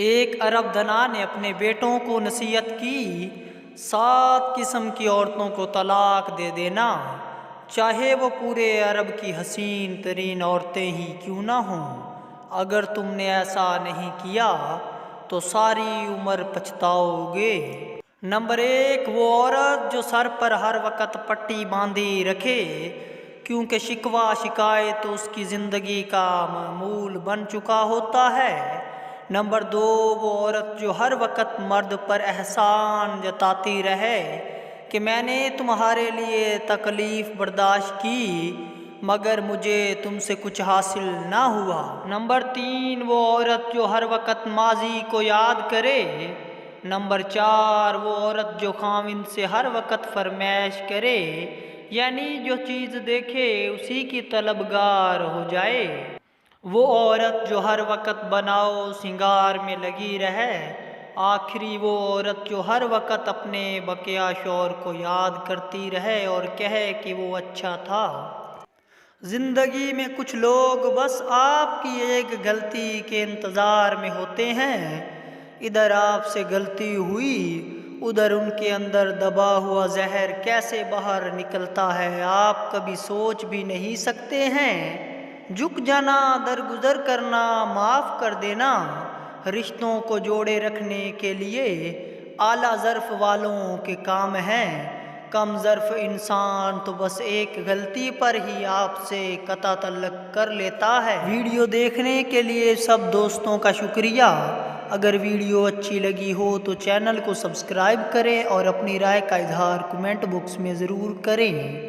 ایک عرب دنا نے اپنے بیٹوں کو نصیحت کی 7 قسم کی عورتوں کو طلاق دے دینا، چاہے وہ پورے عرب کی حسین ترین عورتیں ہی کیوں نہ ہوں۔ اگر تم نے ایسا نہیں کیا تو ساری عمر پچھتاؤ گے۔ نمبر 1، وہ عورت جو سر پر ہر وقت پٹی باندھی رکھے، کیونکہ شکوہ شکایت اس کی زندگی کا معمول بن چکا ہوتا ہے۔ نمبر 2، وہ عورت جو ہر وقت مرد پر احسان جتاتی رہے کہ میں نے تمہارے لیے تکلیف برداشت کی مگر مجھے تم سے کچھ حاصل نہ ہوا۔ نمبر 3، وہ عورت جو ہر وقت ماضی کو یاد کرے۔ نمبر 4، وہ عورت جو خاوند سے ہر وقت فرمائش کرے، یعنی جو چیز دیکھے اسی کی طلبگار ہو جائے۔ وہ عورت جو ہر وقت بناؤ سنگار میں لگی رہے۔ آخری وہ عورت جو ہر وقت اپنے بقیہ شوہر کو یاد کرتی رہے اور کہے کہ وہ اچھا تھا۔ زندگی میں کچھ لوگ بس آپ کی ایک غلطی کے انتظار میں ہوتے ہیں۔ ادھر آپ سے غلطی ہوئی، ادھر ان کے اندر دبا ہوا زہر کیسے باہر نکلتا ہے آپ کبھی سوچ بھی نہیں سکتے ہیں۔ جھک جانا، درگزر کرنا، معاف کر دینا، رشتوں کو جوڑے رکھنے کے لیے اعلیٰ ظرف والوں کے کام ہیں۔ کم ظرف انسان تو بس ایک غلطی پر ہی آپ سے قطع تعلق کر لیتا ہے۔ ویڈیو دیکھنے کے لیے سب دوستوں کا شکریہ۔ اگر ویڈیو اچھی لگی ہو تو چینل کو سبسکرائب کریں اور اپنی رائے کا اظہار کمنٹ باکس میں ضرور کریں۔